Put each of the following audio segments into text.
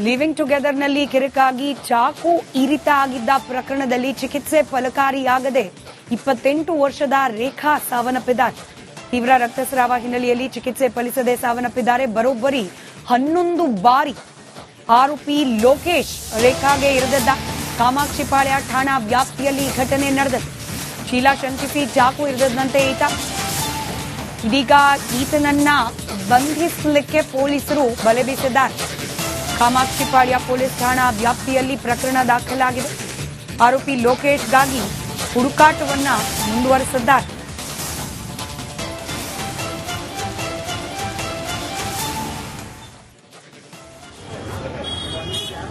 Living ಟುಗೆದರ್ನಲ್ಲಿ ಕಿರಿಕಾಗಿ ಚಾಕು ಇರಿತ ಆಗಿದ್ದ ಪ್ರಕರಣದಲ್ಲಿ ಚಿಕಿತ್ಸೆ ಫಲಕಾರಿಯಾಗದೆ 28 ವರ್ಷದ ರೇಖಾ ಸಾವನ್ನಪ್ಪಿದ್ದಾರೆ. ತೀವ್ರ ರಕ್ತಸ್ರಾವ ಹಿನ್ನೆಲೆಯಲ್ಲಿ ಚಿಕಿತ್ಸೆ ಫಲಿಸದೆ ಸಾವನ್ನಪ್ಪಿದ್ದಾರೆ. ಬರೋಬ್ಬರಿ 11 ಬಾರಿ ಆರೋಪಿ ಲೋಕೇಶ್ ರೇಖಾಗೆ ಇರಿದಿದ್ದ. ಕಾಮಾಕ್ಷಿಪಾಳ್ಯ ಠಾಣಾ ವ್ಯಾಪ್ತಿಯಲ್ಲಿ ಘಟನೆ ನಡೆದಿದೆ. ಶೀಲಾ ಶಂಕಿಸಿ ಚಾಕು ಇರಿದಂತೆ ಇದೀಗ ಈತನನ್ನ ಬಂಧಿಸಲಿಕ್ಕೆ ಪೊಲೀಸರು ಬಲೆ ಬೀಸಿದ್ದಾರೆ. ಕಾಮಾಕ್ಷಿಪಾಳ್ಯ ಪೊಲೀಸ್ ಠಾಣಾ ವ್ಯಾಪ್ತಿಯಲ್ಲಿ ಪ್ರಕರಣ ದಾಖಲಾಗಿದೆ. ಆರೋಪಿ ಲೋಕೇಶ್ಗಾಗಿ ಹುಡುಕಾಟವನ್ನ ಮುಂದುವರೆಸಿದ್ದಾರೆ.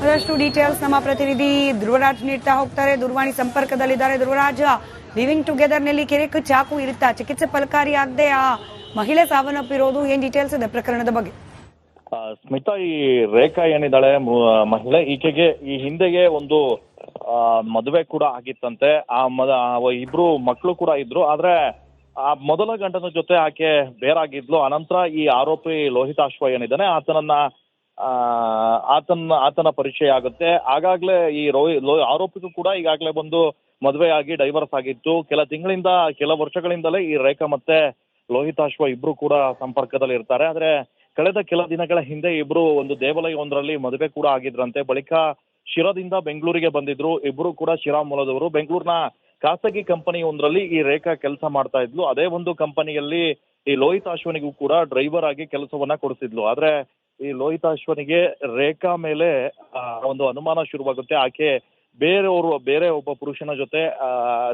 ಅದಷ್ಟು ಡೀಟೇಲ್ಸ್ ನಮ್ಮ ಪ್ರತಿನಿಧಿ ಧ್ರುವರಾಜ್ ನೀಡ್ತಾ ಹೋಗ್ತಾರೆ. ದೂರವಾಣಿ ಸಂಪರ್ಕದಲ್ಲಿದ್ದಾರೆ. ಧ್ರುವರಾಜ್, ಲಿವಿಂಗ್ ಟುಗೆದರ್ನಲ್ಲಿ ಕಿರಿಕ್ ಚಾಕು ಇರುತ್ತಾ ಚಿಕಿತ್ಸೆ ಫಲಕಾರಿಯಾಗದೆ ಆ ಮಹಿಳೆ ಸಾವನ್ನಪ್ಪಿರೋದು, ಏನ್ ಡೀಟೇಲ್ಸ್ ಇದೆ ಪ್ರಕರಣದ ಬಗ್ಗೆ? ಸ್ಮಿತಾ, ಈ ರೇಖಾ ಏನಿದ್ದಾಳೆ ಮಹಿಳೆ, ಈಕೆಗೆ ಈ ಹಿಂದೆಗೆ ಒಂದು ಮದುವೆ ಕೂಡ ಆಗಿತ್ತಂತೆ. ಇಬ್ರು ಮಕ್ಕಳು ಕೂಡ ಇದ್ರು. ಆದ್ರೆ ಆ ಮೊದಲ ಗಂಡನ ಜೊತೆ ಆಕೆ ಬೇರಾಗಿದ್ಲು. ಅನಂತರ ಈ ಆರೋಪಿ ಲೋಹಿತಾಶ್ವ ಏನಿದ್ದಾನೆ ಆತನ ಪರಿಚಯ ಆಗುತ್ತೆ. ಆಗಾಗ್ಲೇ ಈ ಆರೋಪಿಗೂ ಕೂಡ ಈಗಾಗಲೇ ಒಂದು ಮದುವೆ ಆಗಿ ಡೈವರ್ಸ್ ಆಗಿತ್ತು. ಕೆಲ ವರ್ಷಗಳಿಂದಲೇ ಈ ರೇಖಾ ಮತ್ತೆ ಲೋಹಿತಾಶ್ವ ಇಬ್ರು ಕೂಡ ಸಂಪರ್ಕದಲ್ಲಿ ಇರ್ತಾರೆ. ಆದ್ರೆ ಕಳೆದ ಕೆಲ ದಿನಗಳ ಹಿಂದೆ ಇಬ್ರು ಒಂದು ದೇವಾಲಯವೊಂದರಲ್ಲಿ ಮದುವೆ ಕೂಡ ಆಗಿದ್ರಂತೆ. ಬಳಿಕ ಶಿರಾದಿಂದ ಬೆಂಗಳೂರಿಗೆ ಬಂದಿದ್ರು. ಇಬ್ರು ಕೂಡ ಶಿರಾ ಮೂಲದವರು. ಬೆಂಗಳೂರಿನ ಖಾಸಗಿ ಕಂಪನಿ ಒಂದರಲ್ಲಿ ಈ ರೇಖಾ ಕೆಲಸ ಮಾಡ್ತಾ ಇದ್ಲು. ಅದೇ ಒಂದು ಕಂಪನಿಯಲ್ಲಿ ಈ ಲೋಹಿತಾಶ್ವನಿಗೂ ಕೂಡ ಡ್ರೈವರ್ ಆಗಿ ಕೆಲಸವನ್ನ ಕೊಡಿಸಿದ್ಲು. ಆದ್ರೆ ಈ ಲೋಹಿತಾಶ್ವನಿಗೆ ರೇಖಾ ಮೇಲೆ ಒಂದು ಅನುಮಾನ ಶುರುವಾಗುತ್ತೆ. ಆಕೆ ಬೇರೆ ಒಬ್ಬ ಪುರುಷನ ಜೊತೆ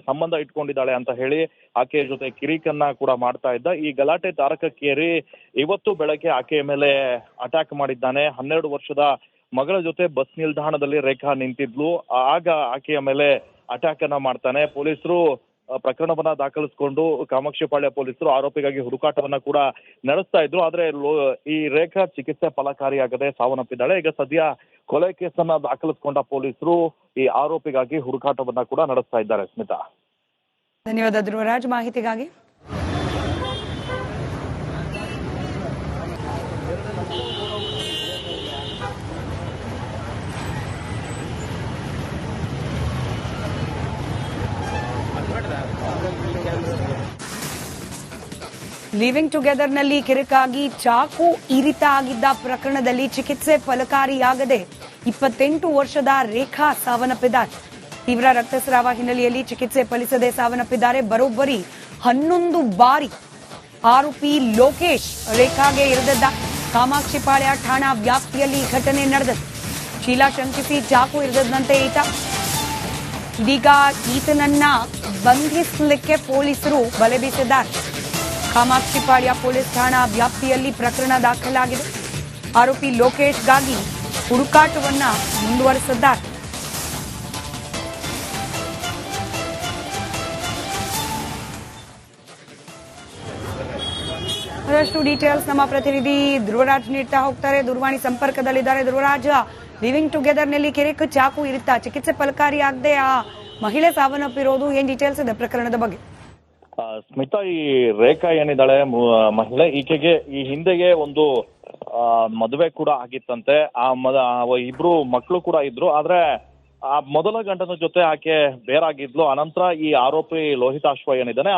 ಸಂಬಂಧ ಇಟ್ಕೊಂಡಿದ್ದಾಳೆ ಅಂತ ಹೇಳಿ ಆಕೆಯ ಜೊತೆ ಕಿರಿಕನ್ನ ಕೂಡ ಮಾಡ್ತಾ ಇದ್ದ. ಈ ಗಲಾಟೆ ತಾರಕಕ್ಕೇರಿ ಇವತ್ತು ಬೆಳಗ್ಗೆ ಆಕೆಯ ಮೇಲೆ ಅಟ್ಯಾಕ್ ಮಾಡಿದ್ದಾನೆ. 12 ವರ್ಷದ ಮಗಳ ಜೊತೆ ಬಸ್ ನಿಲ್ದಾಣದಲ್ಲಿ ರೇಖಾ ನಿಂತಿದ್ಲು. ಆಗ ಆಕೆಯ ಮೇಲೆ ಅಟ್ಯಾಕ್ ಅನ್ನ ಮಾಡ್ತಾನೆ. ಪೊಲೀಸರು ಪ್ರಕರಣವನ್ನ ದಾಖಲಿಸಿಕೊಂಡು ಕಾಮಾಕ್ಷಿಪಾಳ್ಯ ಪೊಲೀಸರು ಆರೋಪಿಗಾಗಿ ಹುಡುಕಾಟವನ್ನ ಕೂಡ ನಡೆಸ್ತಾ ಇದ್ರು. ಆದ್ರೆ ಈ ರೇಖಾ ಚಿಕಿತ್ಸೆ ಫಲಕಾರಿಯಾಗದೆ ಸಾವನ್ನಪ್ಪಿದ್ದಾಳೆ. ಈಗ ಸದ್ಯ ಕೊಲೆ ಕೇಸನ್ನ ದಾಖಲಿಸಿಕೊಂಡ ಪೊಲೀಸರು ಈ ಆರೋಪಿಗಾಗಿ ಹುಡುಕಾಟವನ್ನ ಕೂಡ ನಡೆಸ್ತಾ ಇದ್ದಾರೆ. ಸ್ಮಿತಾ, ಧನ್ಯವಾದ ಧ್ರುವರಾಜ್ ಮಾಹಿತಿಗಾಗಿ. ಲಿವಿಂಗ್ ಟುಗೆದರ್ನಲ್ಲಿ ಕಿರಿಕಾಗಿ ಚಾಕು ಇರಿತ ಆಗಿದ್ದ ಪ್ರಕರಣದಲ್ಲಿ ಚಿಕಿತ್ಸೆ ಫಲಕಾರಿಯಾಗದೆ 28 ವರ್ಷದ ರೇಖಾ ಸಾವನ್ನಪ್ಪಿದ್ದಾರೆ. ತೀವ್ರ ರಕ್ತಸ್ರಾವ ಹಿನ್ನೆಲೆಯಲ್ಲಿ ಚಿಕಿತ್ಸೆ ಫಲಿಸದೆ ಸಾವನ್ನಪ್ಪಿದ್ದಾರೆ. ಬರೋಬ್ಬರಿ 11 ಬಾರಿ ಆರೋಪಿ ಲೋಕೇಶ್ ರೇಖಾಗೆ ಇರಿದಿದ್ದ. ಕಾಮಾಕ್ಷಿಪಾಳ್ಯ ಠಾಣಾ ವ್ಯಾಪ್ತಿಯಲ್ಲಿ ಘಟನೆ ನಡೆದಿದೆ. ಶೀಲಾ ಶಂಕಿಸಿ ಚಾಕು ಇರಿದಂತೆ ಇದೀಗ ಈತನನ್ನ ಬಂಧಿಸಲಿಕ್ಕೆ ಪೊಲೀಸರು ಬಲೆ ಬೀಸಿದ್ದಾರೆ. ಕಾಮಾಕ್ಷಿಪಾಳ್ಯ ಪೊಲೀಸ್ ಠಾಣಾ ವ್ಯಾಪ್ತಿಯಲ್ಲಿ ಪ್ರಕರಣ ದಾಖಲಾಗಿದೆ. ಆರೋಪಿ ಲೋಕೇಶ್ಗಾಗಿ ಹುಡುಕಾಟವನ್ನ ಮುಂದುವರೆಸಿದ್ದಾರೆ. ಅದಷ್ಟು ಡೀಟೇಲ್ಸ್ ನಮ್ಮ ಪ್ರತಿನಿಧಿ ಧ್ರುವರಾಜ್ ನೀಡ್ತಾ ಹೋಗ್ತಾರೆ. ದೂರವಾಣಿ ಸಂಪರ್ಕದಲ್ಲಿದ್ದಾರೆ. ಧ್ರುವರಾಜ್, ಲಿವಿಂಗ್ ಟುಗೆದರ್ನಲ್ಲಿ ಕಿರಿಕ್ ಚಾಕು ಇರುತ್ತಾ ಚಿಕಿತ್ಸೆ ಫಲಕಾರಿಯಾಗದೆ ಆ ಮಹಿಳೆ ಸಾವನ್ನಪ್ಪಿರೋದು, ಏನ್ ಡೀಟೇಲ್ಸ್ ಇದೆ ಪ್ರಕರಣದ ಬಗ್ಗೆ? ಸ್ಮಿತಾ, ಈ ರೇಖಾ ಏನಿದ್ದಾಳೆ ಮಹಿಳೆ, ಈಕೆಗೆ ಈ ಹಿಂದೆಗೆ ಒಂದು ಮದುವೆ ಕೂಡ ಆಗಿತ್ತಂತೆ. ಇಬ್ರು ಮಕ್ಕಳು ಕೂಡ ಇದ್ರು. ಆದ್ರೆ ಆ ಮೊದಲ ಗಂಡನ ಜೊತೆ ಆಕೆ ಬೇರಾಗಿದ್ಲು. ಅನಂತರ ಈ ಆರೋಪಿ ಲೋಹಿತಾಶ್ವ ಏನಿದ್ದಾನೆ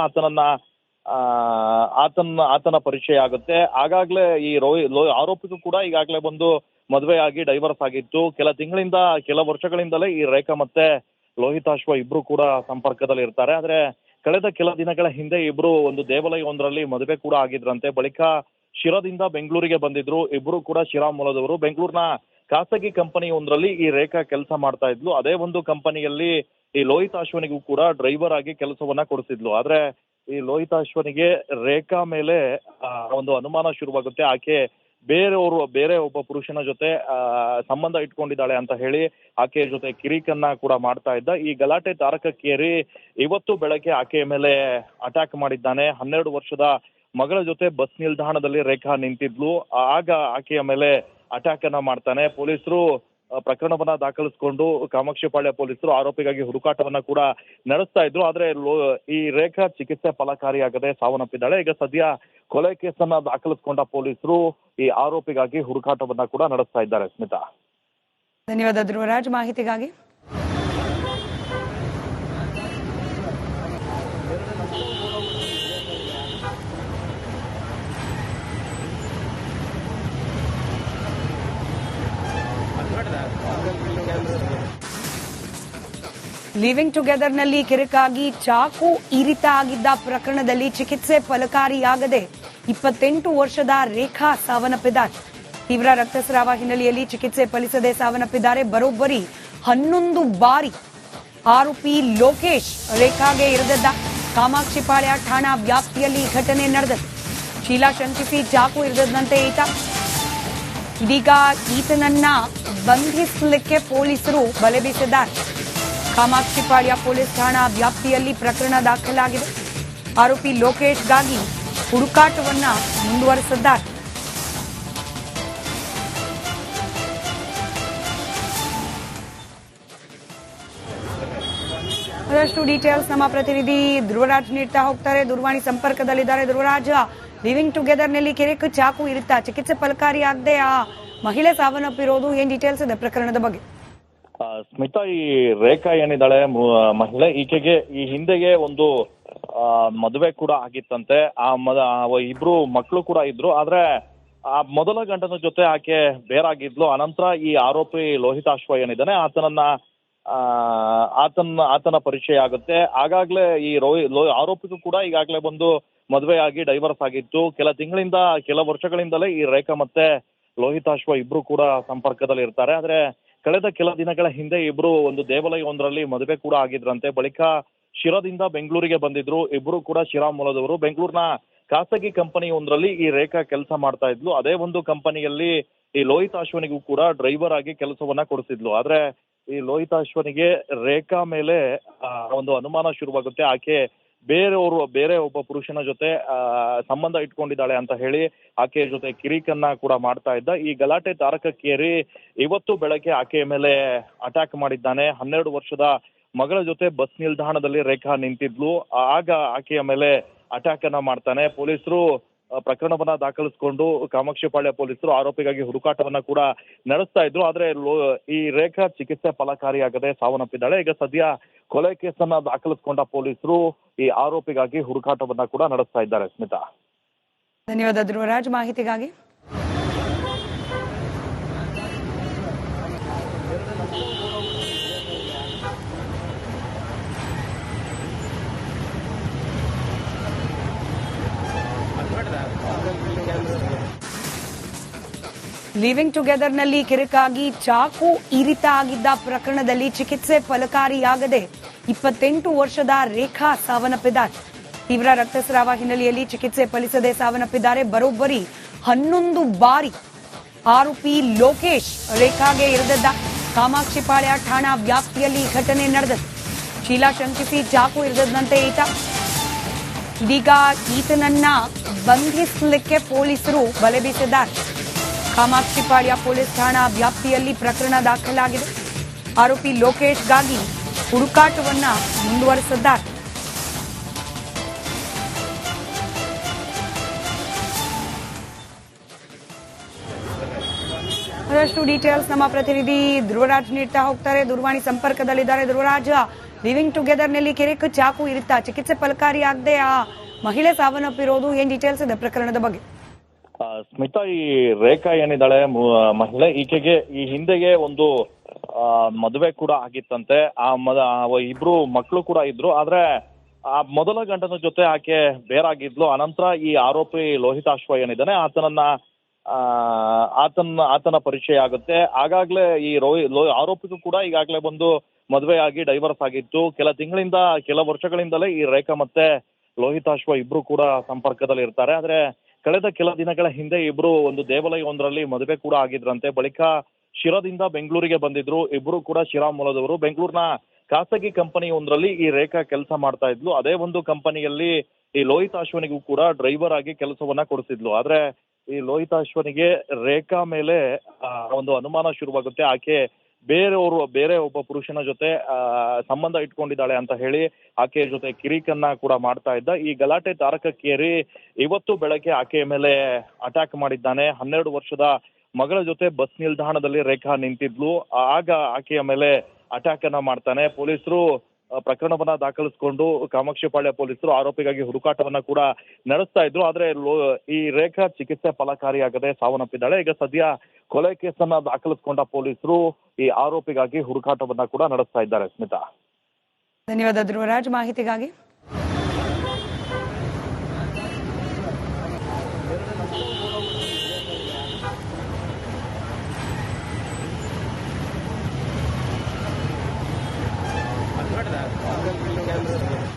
ಆತನ ಪರಿಚಯ ಆಗುತ್ತೆ. ಆಗಾಗ್ಲೇ ಈ ಆರೋಪಿಗೂ ಕೂಡ ಈಗಾಗಲೇ ಒಂದು ಮದುವೆ ಆಗಿ ಡೈವರ್ಸ್ ಆಗಿತ್ತು. ಕೆಲ ವರ್ಷಗಳಿಂದಲೇ ಈ ರೇಖಾ ಮತ್ತೆ ಲೋಹಿತಾಶ್ವ ಇಬ್ರು ಕೂಡ ಸಂಪರ್ಕದಲ್ಲಿ ಇರ್ತಾರೆ. ಆದ್ರೆ ಕಳೆದ ಕೆಲ ದಿನಗಳ ಹಿಂದೆ ಇಬ್ರು ಒಂದು ದೇವಾಲಯವೊಂದರಲ್ಲಿ ಮದುವೆ ಕೂಡ ಆಗಿದ್ರಂತೆ. ಬಳಿಕ ಶಿರಾದಿಂದ ಬೆಂಗಳೂರಿಗೆ ಬಂದಿದ್ರು. ಇಬ್ರು ಕೂಡ ಶಿರಾ ಮೂಲದವರು. ಬೆಂಗಳೂರಿನ ಖಾಸಗಿ ಕಂಪನಿ ಒಂದರಲ್ಲಿ ಈ ರೇಖಾ ಕೆಲಸ ಮಾಡ್ತಾ ಇದ್ಲು. ಅದೇ ಒಂದು ಕಂಪನಿಯಲ್ಲಿ ಈ ಲೋಹಿತಾಶ್ವನಿಗೂ ಕೂಡ ಡ್ರೈವರ್ ಆಗಿ ಕೆಲಸವನ್ನ ಕೊಡಿಸಿದ್ಲು. ಆದ್ರೆ ಈ ಲೋಹಿತಾಶ್ವನಿಗೆ ರೇಖಾ ಮೇಲೆ ಒಂದು ಅನುಮಾನ ಶುರುವಾಗುತ್ತೆ. ಆಕೆ ಬೇರೆ ಒಬ್ಬ ಪುರುಷನ ಜೊತೆ ಸಂಬಂಧ ಇಟ್ಕೊಂಡಿದ್ದಾಳೆ ಅಂತ ಹೇಳಿ ಆಕೆಯ ಜೊತೆ ಕಿರಿಕನ್ನ ಕೂಡ ಮಾಡ್ತಾ ಇದ್ದ. ಈ ಗಲಾಟೆ ತಾರಕಕ್ಕೇರಿ ಇವತ್ತು ಬೆಳಗ್ಗೆ ಆಕೆಯ ಮೇಲೆ ಅಟ್ಯಾಕ್ ಮಾಡಿದ್ದಾನೆ. 12 ವರ್ಷದ ಮಗಳ ಜೊತೆ ಬಸ್ ನಿಲ್ದಾಣದಲ್ಲಿ ರೇಖಾ ನಿಂತಿದ್ಲು. ಆಗ ಆಕೆಯ ಮೇಲೆ ಅಟ್ಯಾಕ್ ಅನ್ನ ಮಾಡ್ತಾನೆ. ಪೊಲೀಸರು ಪ್ರಕರಣವನ್ನ ದಾಖಲಿಸಿಕೊಂಡು ಕಾಮಾಕ್ಷಿಪಾಳ್ಯ ಪೊಲೀಸರು ಆರೋಪಿಗಾಗಿ ಹುಡುಕಾಟವನ್ನ ಕೂಡ ನಡೆಸ್ತಾ ಇದ್ರು. ಆದ್ರೆ ಈ ರೇಖಾ ಚಿಕಿತ್ಸೆ ಫಲಕಾರಿಯಾಗದೆ ಸಾವನ್ನಪ್ಪಿದ್ದಾಳೆ. ಈಗ ಸದ್ಯ ಕೊಲೆ ಕೇಸನ್ನ ದಾಖಲಿಸಿಕೊಂಡ ಪೊಲೀಸರು ಈ ಆರೋಪಿಗಾಗಿ ಹುಡುಕಾಟವನ್ನ ಕೂಡ ನಡೆಸ್ತಾ ಇದ್ದಾರೆ. ಸ್ಮಿತಾ. ಧನ್ಯವಾದ ಧ್ರುವರಾಜ್ ಮಾಹಿತಿಗಾಗಿ. ಲಿವಿಂಗ್ ಟುಗೆದರ್ನಲ್ಲಿ ಕಿರಿಕಾಗಿ ಚಾಕು ಇರಿತ ಆಗಿದ್ದ ಪ್ರಕರಣದಲ್ಲಿ ಚಿಕಿತ್ಸೆ ಫಲಕಾರಿಯಾಗದೆ 28 ವರ್ಷದ ರೇಖಾ ಸಾವನ್ನಪ್ಪಿದ್ದಾರೆ. ತೀವ್ರ ರಕ್ತಸ್ರಾವ ಹಿನ್ನೆಲೆಯಲ್ಲಿ ಚಿಕಿತ್ಸೆ ಫಲಿಸದೆ ಸಾವನ್ನಪ್ಪಿದ್ದಾರೆ. ಬರೋಬ್ಬರಿ 11 ಬಾರಿ ಆರೋಪಿ ಲೋಕೇಶ್ ರೇಖಾಗೆ ಇರಿದಿದ್ದ. ಕಾಮಾಕ್ಷಿಪಾಳ್ಯ ಠಾಣಾ ವ್ಯಾಪ್ತಿಯಲ್ಲಿ ಘಟನೆ ನಡೆದಿದೆ. ಶೀಲಾ ಶಂಕಿಸಿ ಚಾಕು ಇರಿದಂತೆ ಈತ. ಇದೀಗ ಈತನನ್ನ ಬಂಧಿಸಲಿಕ್ಕೆ ಪೊಲೀಸರು ಬಲೆ ಬೀಸಿದ್ದಾರೆ. ಕಾಮಾಕ್ಷಿಪಾಳ್ಯ ಪೊಲೀಸ್ ಠಾಣಾ ವ್ಯಾಪ್ತಿಯಲ್ಲಿ ಪ್ರಕರಣ ದಾಖಲಾಗಿದೆ. ಆರೋಪಿ ಲೋಕೇಶ್ಗಾಗಿ ಹುಡುಕಾಟವನ್ನ ಮುಂದುವರೆಸಿದ್ದಾರೆ. ಅದಷ್ಟು ಡೀಟೇಲ್ಸ್ ನಮ್ಮ ಪ್ರತಿನಿಧಿ ಧ್ರುವರಾಜ್ ನೀಡ್ತಾ ಹೋಗ್ತಾರೆ. ದೂರವಾಣಿ ಸಂಪರ್ಕದಲ್ಲಿದ್ದಾರೆ. ಧ್ರುವರಾಜ್, ಲಿವಿಂಗ್ ಟುಗೆದರ್ನಲ್ಲಿ ಕಿರಿಕ್ ಚಾಕು ಇರುತ್ತಾ ಚಿಕಿತ್ಸೆ ಫಲಕಾರಿಯಾಗದೆ ಆ ಮಹಿಳೆ ಸಾವನ್ನಪ್ಪಿರೋದು, ಏನ್ ಡೀಟೇಲ್ಸ್ ಇದೆ ಪ್ರಕರಣದ ಬಗ್ಗೆ? ಸ್ಮಿತಾ, ಈ ರೇಖಾ ಏನಿದ್ದಾಳೆ ಮಹಿಳೆ, ಈಕೆಗೆ ಈ ಹಿಂದೆಗೆ ಒಂದು ಮದುವೆ ಕೂಡ ಆಗಿತ್ತಂತೆ. ಇಬ್ರು ಮಕ್ಕಳು ಕೂಡ ಇದ್ರು. ಆದ್ರೆ ಆ ಮೊದಲ ಗಂಡನ ಜೊತೆ ಆಕೆ ಬೇರಾಗಿದ್ಲು. ಅನಂತರ ಈ ಆರೋಪಿ ಲೋಹಿತಾಶ್ವ ಏನಿದ್ದಾನೆ ಆತನ ಪರಿಚಯ ಆಗುತ್ತೆ. ಆಗಾಗ್ಲೇ ಈ ಆರೋಪಿಗೂ ಕೂಡ ಈಗಾಗಲೇ ಬಂದು ಮದುವೆ ಆಗಿ ಡೈವರ್ಸ್ ಆಗಿತ್ತು. ಕೆಲ ವರ್ಷಗಳಿಂದಲೇ ಈ ರೇಖಾ ಮತ್ತೆ ಲೋಹಿತಾಶ್ವ ಇಬ್ರು ಕೂಡ ಸಂಪರ್ಕದಲ್ಲಿ ಇರ್ತಾರೆ. ಆದ್ರೆ ಕಳೆದ ಕೆಲ ದಿನಗಳ ಹಿಂದೆ ಇಬ್ರು ಒಂದು ದೇವಾಲಯವೊಂದರಲ್ಲಿ ಮದುವೆ ಕೂಡ ಆಗಿದ್ರಂತೆ. ಬಳಿಕ ಶಿರಾದಿಂದ ಬೆಂಗಳೂರಿಗೆ ಬಂದಿದ್ರು. ಇಬ್ರು ಕೂಡ ಶಿರಾ ಮೂಲದವರು. ಬೆಂಗಳೂರಿನ ಖಾಸಗಿ ಕಂಪನಿ ಒಂದರಲ್ಲಿ ಈ ರೇಖಾ ಕೆಲಸ ಮಾಡ್ತಾ ಇದ್ಲು. ಅದೇ ಒಂದು ಕಂಪನಿಯಲ್ಲಿ ಈ ಲೋಹಿತಾಶ್ವನಿಗೂ ಕೂಡ ಡ್ರೈವರ್ ಆಗಿ ಕೆಲಸವನ್ನ ಕೊಡಿಸಿದ್ಲು. ಆದ್ರೆ ಈ ಲೋಹಿತಾಶ್ವನಿಗೆ ರೇಖಾ ಮೇಲೆ ಒಂದು ಅನುಮಾನ ಶುರುವಾಗುತ್ತೆ. ಆಕೆ ಬೇರೆ ಒಬ್ಬ ಪುರುಷನ ಜೊತೆ ಸಂಬಂಧ ಇಟ್ಕೊಂಡಿದ್ದಾಳೆ ಅಂತ ಹೇಳಿ ಆಕೆಯ ಜೊತೆ ಕಿರಿಕನ್ನ ಕೂಡ ಮಾಡ್ತಾ ಇದ್ದ. ಈ ಗಲಾಟೆ ತಾರಕಕ್ಕೇರಿ ಇವತ್ತು ಬೆಳಗ್ಗೆ ಆಕೆಯ ಮೇಲೆ ಅಟ್ಯಾಕ್ ಮಾಡಿದ್ದಾನೆ. 12 ವರ್ಷದ ಮಗಳ ಜೊತೆ ಬಸ್ ನಿಲ್ದಾಣದಲ್ಲಿ ರೇಖಾ ನಿಂತಿದ್ಲು. ಆಗ ಆಕೆಯ ಮೇಲೆ ಅಟ್ಯಾಕ್ ಅನ್ನ ಮಾಡ್ತಾನೆ. ಪೊಲೀಸರು ಪ್ರಕರಣವನ್ನ ದಾಖಲಿಸಿಕೊಂಡು ಕಾಮಾಕ್ಷಿಪಾಳ್ಯ ಪೊಲೀಸರು ಆರೋಪಿಗಾಗಿ ಹುಡುಕಾಟವನ್ನ ಕೂಡ ನಡೆಸ್ತಾ ಇದ್ರು. ಆದ್ರೆ ಈ ರೇಖಾ ಚಿಕಿತ್ಸೆ ಫಲಕಾರಿಯಾಗದೆ ಸಾವನ್ನಪ್ಪಿದ್ದಾಳೆ. ಈಗ ಸದ್ಯ ಕೊಲೆ ಕೇಸನ್ನ ದಾಖಲಿಸಿಕೊಂಡ ಪೊಲೀಸರು ಈ ಆರೋಪಿಗಾಗಿ ಹುಡುಕಾಟವನ್ನ ಕೂಡ ನಡೆಸ್ತಾ ಇದ್ದಾರೆ. ಸ್ಮಿತಾ, ಧನ್ಯವಾದ ಧ್ರುವರಾಜ್ ಮಾಹಿತಿಗಾಗಿ. ಲಿವಿಂಗ್ ಟುಗೆದರ್ನಲ್ಲಿ ಕಿರಿಕಾಗಿ ಚಾಕು ಇರಿತ ಆಗಿದ್ದ ಪ್ರಕರಣದಲ್ಲಿ ಚಿಕಿತ್ಸೆ ಫಲಕಾರಿಯಾಗದೆ 28 ವರ್ಷದ ರೇಖಾ ಸಾವನ್ನಪ್ಪಿದ್ದಾರೆ. ತೀವ್ರ ರಕ್ತಸ್ರಾವ ಹಿನ್ನೆಲೆಯಲ್ಲಿ ಚಿಕಿತ್ಸೆ ಫಲಿಸದೆ ಸಾವನ್ನಪ್ಪಿದ್ದಾರೆ. ಬರೋಬ್ಬರಿ 11 ಬಾರಿ ಆರೋಪಿ ಲೋಕೇಶ್ ರೇಖಾಗೆ ಇರಿದಿದ್ದ. ಕಾಮಾಕ್ಷಿಪಾಳ್ಯ ಠಾಣಾ ವ್ಯಾಪ್ತಿಯಲ್ಲಿ ಘಟನೆ ನಡೆದಿದೆ. ಶೀಲಾ ಶಂಕಿಸಿ ಚಾಕು ಇರಿದಂತೆ ಈತ. ಇದೀಗ ಈತನನ್ನ ಬಂಧಿಸಲಿಕ್ಕೆ ಪೊಲೀಸರು ಬಲೆ ಬೀಸಿದ್ದಾರೆ. ಕಾಮಾಕ್ಷಿಪಾಳ್ಯ ಪೊಲೀಸ್ ಠಾಣಾ ವ್ಯಾಪ್ತಿಯಲ್ಲಿ ಪ್ರಕರಣ ದಾಖಲಾಗಿದೆ. ಆರೋಪಿ ಲೋಕೇಶ್ಗಾಗಿ ಹುಡುಕಾಟವನ್ನ ಮುಂದುವರೆಸಿದ್ದಾರೆ. ಅದಷ್ಟು ಡೀಟೇಲ್ಸ್ ನಮ್ಮ ಪ್ರತಿನಿಧಿ ಧ್ರುವರಾಜ್ ನೀಡ್ತಾ ಹೋಗ್ತಾರೆ. ದೂರವಾಣಿ ಸಂಪರ್ಕದಲ್ಲಿದ್ದಾರೆ. ಧ್ರುವರಾಜ್, ಲಿವಿಂಗ್ ಟುಗೆದರ್ನಲ್ಲಿ ಕಿರಿಕ್ ಚಾಕು ಇರುತ್ತಾ ಚಿಕಿತ್ಸೆ ಫಲಕಾರಿಯಾಗದೆ ಆ ಮಹಿಳೆ ಸಾವನ್ನಪ್ಪಿರೋದು, ಏನ್ ಡೀಟೇಲ್ಸ್ ಇದೆ ಪ್ರಕರಣದ ಬಗ್ಗೆ? ಸ್ಮಿತಾ, ಈ ರೇಖಾ ಏನಿದ್ದಾಳೆ ಮಹಿಳೆ, ಈಕೆಗೆ ಈ ಹಿಂದೆಗೆ ಒಂದು ಮದುವೆ ಕೂಡ ಆಗಿತ್ತಂತೆ. ಇಬ್ರು ಮಕ್ಕಳು ಕೂಡ ಇದ್ರು. ಆದ್ರೆ ಆ ಮೊದಲ ಗಂಡನ ಜೊತೆ ಆಕೆ ಬೇರಾಗಿದ್ಲು. ಅನಂತರ ಈ ಆರೋಪಿ ಲೋಹಿತಾಶ್ವ ಏನಿದ್ದಾನೆ ಆತನ ಪರಿಚಯ ಆಗುತ್ತೆ. ಆಗಾಗ್ಲೇ ಈ ಆರೋಪಿಗೂ ಕೂಡ ಈಗಾಗಲೇ ಬಂದು ಮದುವೆ ಆಗಿ ಡೈವರ್ಸ್ ಆಗಿತ್ತು. ಕೆಲ ವರ್ಷಗಳಿಂದಲೇ ಈ ರೇಖಾ ಮತ್ತೆ ಲೋಹಿತಾಶ್ವ ಇಬ್ರು ಕೂಡ ಸಂಪರ್ಕದಲ್ಲಿ ಇರ್ತಾರೆ. ಆದ್ರೆ ಕಳೆದ ಕೆಲ ದಿನಗಳ ಹಿಂದೆ ಇಬ್ರು ಒಂದು ದೇವಾಲಯವೊಂದರಲ್ಲಿ ಮದುವೆ ಕೂಡ ಆಗಿದ್ರಂತೆ. ಬಳಿಕ ಶಿರಾದಿಂದ ಬೆಂಗಳೂರಿಗೆ ಬಂದಿದ್ರು. ಇಬ್ರು ಕೂಡ ಶಿರಾ ಮೂಲದವರು. ಬೆಂಗಳೂರಿನ ಖಾಸಗಿ ಕಂಪನಿ ಒಂದರಲ್ಲಿ ಈ ರೇಖಾ ಕೆಲಸ ಮಾಡ್ತಾ ಇದ್ಲು. ಅದೇ ಒಂದು ಕಂಪನಿಯಲ್ಲಿ ಈ ಲೋಹಿತಾಶ್ವನಿಗೂ ಕೂಡ ಡ್ರೈವರ್ ಆಗಿ ಕೆಲಸವನ್ನ ಕೊಡಿಸಿದ್ಲು. ಆದ್ರೆ ಈ ಲೋಹಿತಾಶ್ವನಿಗೆ ರೇಖಾ ಮೇಲೆ ಒಂದು ಅನುಮಾನ ಶುರುವಾಗುತ್ತೆ. ಆಕೆ ಬೇರೆ ಒಬ್ಬ ಪುರುಷನ ಜೊತೆ ಸಂಬಂಧ ಇಟ್ಕೊಂಡಿದ್ದಾಳೆ ಅಂತ ಹೇಳಿ ಆಕೆಯ ಜೊತೆ ಕಿರಿಕನ್ನ ಕೂಡ ಮಾಡ್ತಾ ಇದ್ದ. ಈ ಗಲಾಟೆ ತಾರಕಕ್ಕೇರಿ ಇವತ್ತು ಬೆಳಗ್ಗೆ ಆಕೆಯ ಮೇಲೆ ಅಟ್ಯಾಕ್ ಮಾಡಿದ್ದಾನೆ. 12 ವರ್ಷದ ಮಗಳ ಜೊತೆ ಬಸ್ ನಿಲ್ದಾಣದಲ್ಲಿ ರೇಖಾ ನಿಂತಿದ್ಲು. ಆಗ ಆಕೆಯ ಮೇಲೆ ಅಟ್ಯಾಕ್ ಅನ್ನ ಮಾಡ್ತಾನೆ. ಪೊಲೀಸರು ಪ್ರಕರಣವನ್ನ ದಾಖಲಿಸಿಕೊಂಡು ಕಾಮಾಕ್ಷಿಪಾಳ್ಯ ಪೊಲೀಸರು ಆರೋಪಿಗಾಗಿ ಹುಡುಕಾಟವನ್ನ ಕೂಡ ನಡೆಸ್ತಾ ಇದ್ರು. ಆದ್ರೆ ಈ ರೇಖಾ ಚಿಕಿತ್ಸೆ ಫಲಕಾರಿಯಾಗದೆ ಸಾವನ್ನಪ್ಪಿದ್ದಾಳೆ. ಈಗ ಸದ್ಯ ಕೊಲೆ ಕೇಸನ್ನ ದಾಖಲಿಸಿಕೊಂಡ ಪೊಲೀಸರು ಈ ಆರೋಪಿಗಾಗಿ ಹುಡುಕಾಟವನ್ನ ಕೂಡ ನಡೆಸ್ತಾ ಇದ್ದಾರೆ. ಸ್ಮಿತಾ, ಧನ್ಯವಾದ ಧ್ರುವರಾಜ್ ಮಾಹಿತಿಗಾಗಿ.